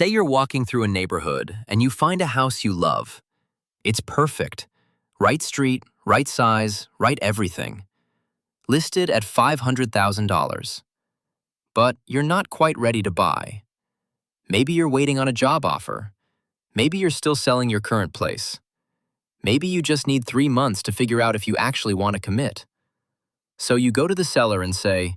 Say you're walking through a neighborhood and you find a house you love. It's perfect. Right street, right size, right everything. Listed at $500,000. But you're not quite ready to buy. Maybe you're waiting on a job offer. Maybe you're still selling your current place. Maybe you just need 3 months to figure out if you actually want to commit. So you go to the seller and say,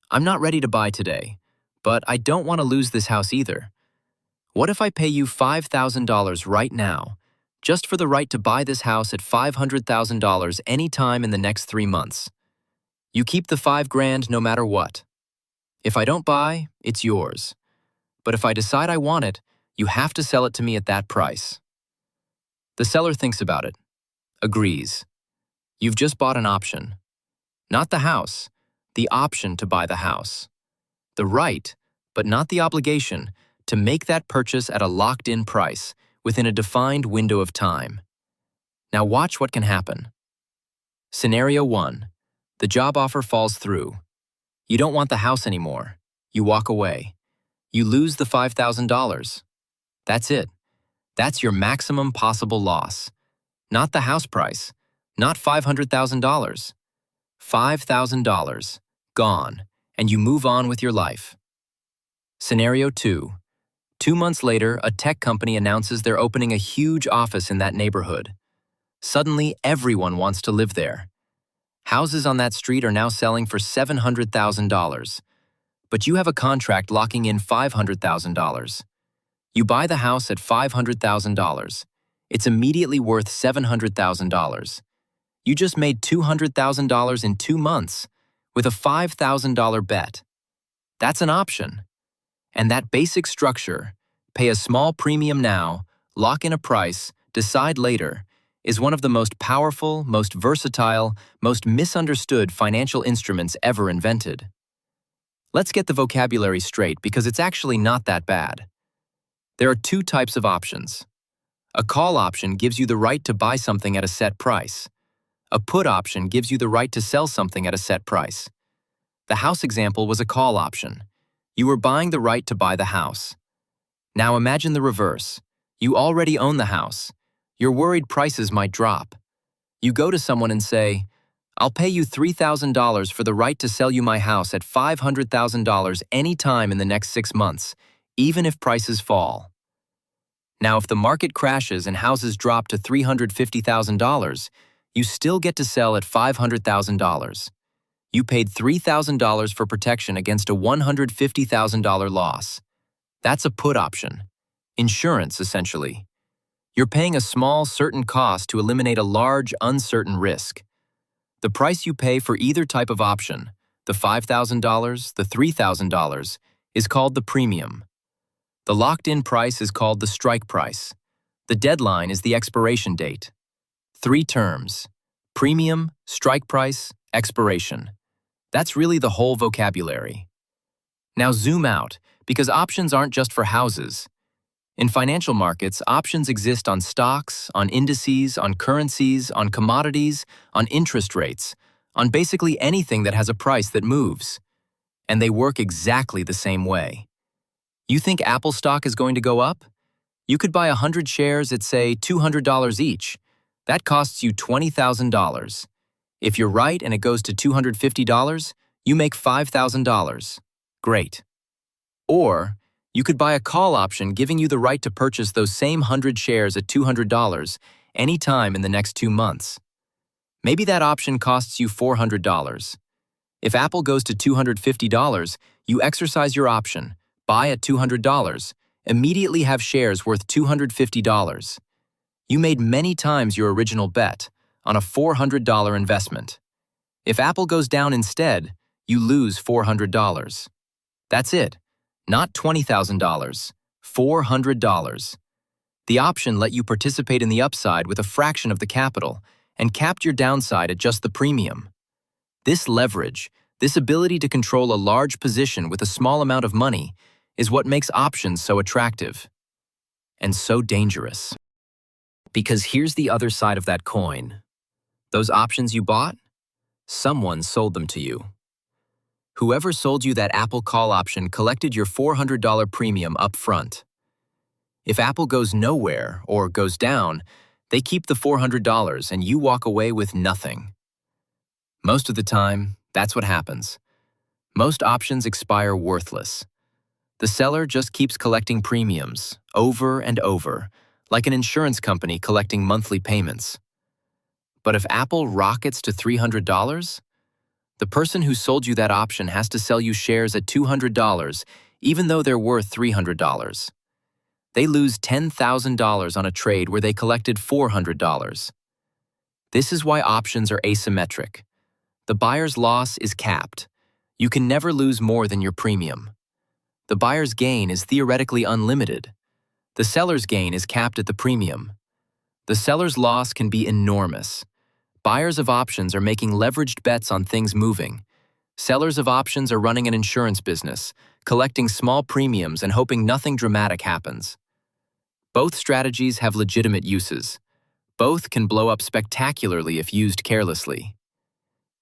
"I'm not ready to buy today, but I don't want to lose this house either. What if I pay you $5,000 right now, just for the right to buy this house at $500,000 anytime in the next 3 months? You keep the $5,000 no matter what. If I don't buy, it's yours. But if I decide I want it, you have to sell it to me at that price." The seller thinks about it, agrees. You've just bought an option. Not the house, the option to buy the house. The right, but not the obligation, to make that purchase at a locked-in price within a defined window of time. Now watch what can happen. Scenario 1. The job offer falls through. You don't want the house anymore. You walk away. You lose the $5,000. That's it. That's your maximum possible loss. Not the house price. Not $500,000. $5,000. Gone. And you move on with your life. Scenario 2. 2 months later, a tech company announces they're opening a huge office in that neighborhood. Suddenly, everyone wants to live there. Houses on that street are now selling for $700,000. But you have a contract locking in $500,000. You buy the house at $500,000. It's immediately worth $700,000. You just made $200,000 in 2 months with a $5,000 bet. That's an option. And that basic structure, pay a small premium now, lock in a price, decide later, is one of the most powerful, most versatile, most misunderstood financial instruments ever invented. Let's get the vocabulary straight because it's actually not that bad. There are 2 types of options. A call option gives you the right to buy something at a set price. A put option gives you the right to sell something at a set price. The house example was a call option. You were buying the right to buy the house. Now imagine the reverse. You already own the house. You're worried prices might drop. You go to someone and say, "I'll pay you $3,000 for the right to sell you my house at $500,000 anytime in the next 6 months, even if prices fall." Now, if the market crashes and houses drop to $350,000, you still get to sell at $500,000. You paid $3,000 for protection against a $150,000 loss. That's a put option. Insurance, essentially. You're paying a small, certain cost to eliminate a large, uncertain risk. The price you pay for either type of option, the $5,000, the $3,000, is called the premium. The locked-in price is called the strike price. The deadline is the expiration date. 3 terms: premium, strike price, expiration. That's really the whole vocabulary. Now zoom out, because options aren't just for houses. In financial markets, options exist on stocks, on indices, on currencies, on commodities, on interest rates, on basically anything that has a price that moves. And they work exactly the same way. You think Apple stock is going to go up? You could buy 100 shares at, say, $200 each. That costs you $20,000. If you're right and it goes to $250, you make $5,000. Great. Or you could buy a call option giving you the right to purchase those same 100 shares at $200 anytime in the next 2 months. Maybe that option costs you $400. If Apple goes to $250, you exercise your option, buy at $200, immediately have shares worth $250. You made many times your original bet on a $400 investment. If Apple goes down instead, you lose $400. That's it. Not $20,000, $400. The option let you participate in the upside with a fraction of the capital and capped your downside at just the premium. This leverage, this ability to control a large position with a small amount of money, is what makes options so attractive and so dangerous. Because here's the other side of that coin. Those options you bought, someone sold them to you. Whoever sold you that Apple call option collected your $400 premium up front. If Apple goes nowhere or goes down, they keep the $400 and you walk away with nothing. Most of the time, that's what happens. Most options expire worthless. The seller just keeps collecting premiums over and over, like an insurance company collecting monthly payments. But if Apple rockets to $300, the person who sold you that option has to sell you shares at $200, even though they're worth $300. They lose $10,000 on a trade where they collected $400. This is why options are asymmetric. The buyer's loss is capped. You can never lose more than your premium. The buyer's gain is theoretically unlimited. The seller's gain is capped at the premium. The seller's loss can be enormous. Buyers of options are making leveraged bets on things moving. Sellers of options are running an insurance business, collecting small premiums and hoping nothing dramatic happens. Both strategies have legitimate uses. Both can blow up spectacularly if used carelessly.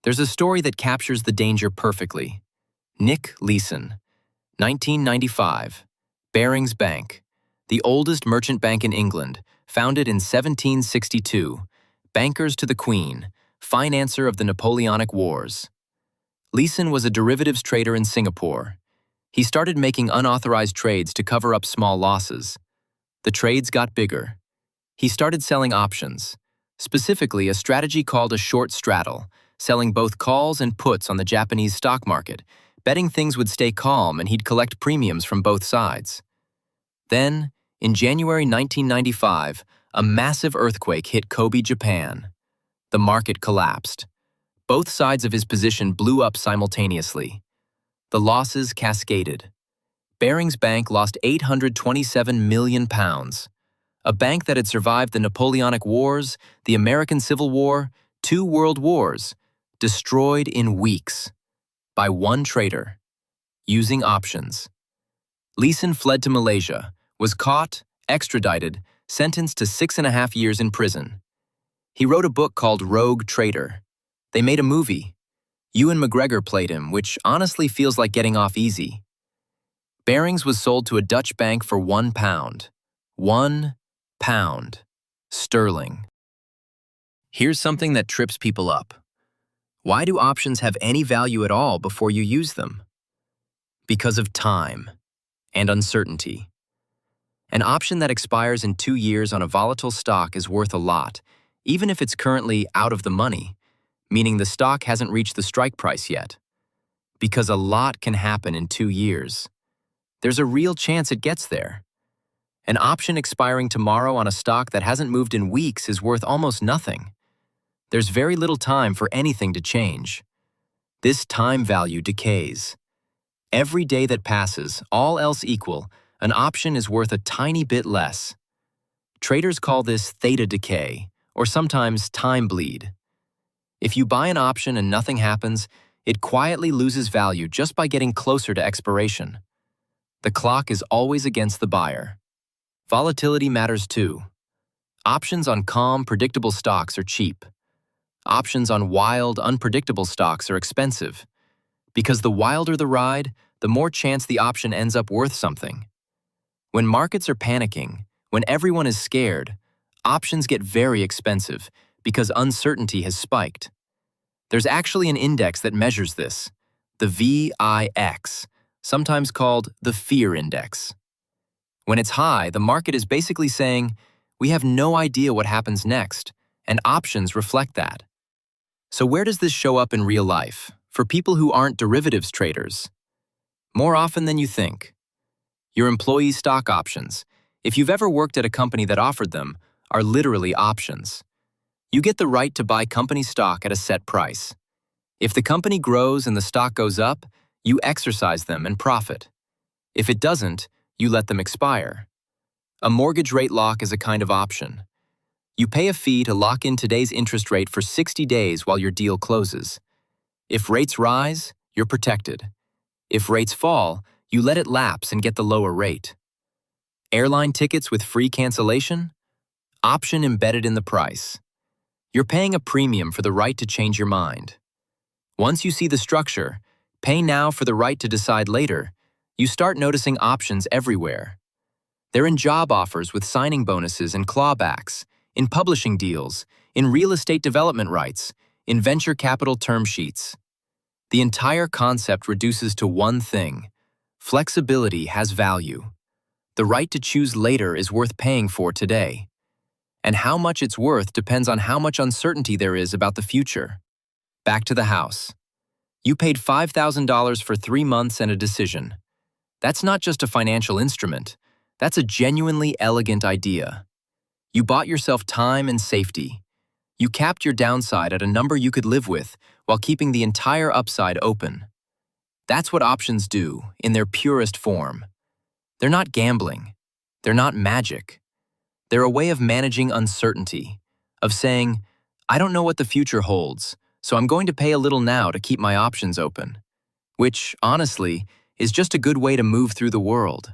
There's a story that captures the danger perfectly. Nick Leeson, 1995, Barings Bank, the oldest merchant bank in England, founded in 1762, bankers to the Queen, financer of the Napoleonic Wars. Leeson was a derivatives trader in Singapore. He started making unauthorized trades to cover up small losses. The trades got bigger. He started selling options, specifically a strategy called a short straddle, selling both calls and puts on the Japanese stock market, betting things would stay calm and he'd collect premiums from both sides. Then, in January 1995, a massive earthquake hit Kobe, Japan. The market collapsed. Both sides of his position blew up simultaneously. The losses cascaded. Barings Bank lost £827 million. A bank that had survived the Napoleonic Wars, the American Civil War, 2 world wars, destroyed in weeks. By one trader, using options. Leeson fled to Malaysia, was caught, extradited, sentenced to 6.5 years in prison. He wrote a book called Rogue Trader. They made a movie. Ewan McGregor played him, which honestly feels like getting off easy. Barings was sold to a Dutch bank for £1. £1 sterling. Here's something that trips people up. Why do options have any value at all before you use them? Because of time and uncertainty. An option that expires in 2 years on a volatile stock is worth a lot, even if it's currently out of the money, meaning the stock hasn't reached the strike price yet. Because a lot can happen in 2 years. There's a real chance it gets there. An option expiring tomorrow on a stock that hasn't moved in weeks is worth almost nothing. There's very little time for anything to change. This time value decays. Every day that passes, all else equal, an option is worth a tiny bit less. Traders call this theta decay, or sometimes time bleed. If you buy an option and nothing happens, it quietly loses value just by getting closer to expiration. The clock is always against the buyer. Volatility matters too. Options on calm, predictable stocks are cheap. Options on wild, unpredictable stocks are expensive. Because the wilder the ride, the more chance the option ends up worth something. When markets are panicking, when everyone is scared, options get very expensive because uncertainty has spiked. There's actually an index that measures this, the VIX, sometimes called the fear index. When it's high, the market is basically saying, we have no idea what happens next, and options reflect that. So where does this show up in real life, for people who aren't derivatives traders? More often than you think. Your employee stock options, if you've ever worked at a company that offered them, are literally options. You get the right to buy company stock at a set price. If the company grows and the stock goes up, you exercise them and profit. If it doesn't, you let them expire. A mortgage rate lock is a kind of option. You pay a fee to lock in today's interest rate for 60 days while your deal closes. If rates rise, you're protected. If rates fall, you let it lapse and get the lower rate. Airline tickets with free cancellation? Option embedded in the price. You're paying a premium for the right to change your mind. Once you see the structure, pay now for the right to decide later, you start noticing options everywhere. They're in job offers with signing bonuses and clawbacks, in publishing deals, in real estate development rights, in venture capital term sheets. The entire concept reduces to one thing: flexibility has value. The right to choose later is worth paying for today. And how much it's worth depends on how much uncertainty there is about the future. Back to the house. You paid $5,000 for 3 months and a decision. That's not just a financial instrument. That's a genuinely elegant idea. You bought yourself time and safety. You capped your downside at a number you could live with while keeping the entire upside open. That's what options do, in their purest form. They're not gambling. They're not magic. They're a way of managing uncertainty, of saying, I don't know what the future holds, so I'm going to pay a little now to keep my options open. Which, honestly, is just a good way to move through the world.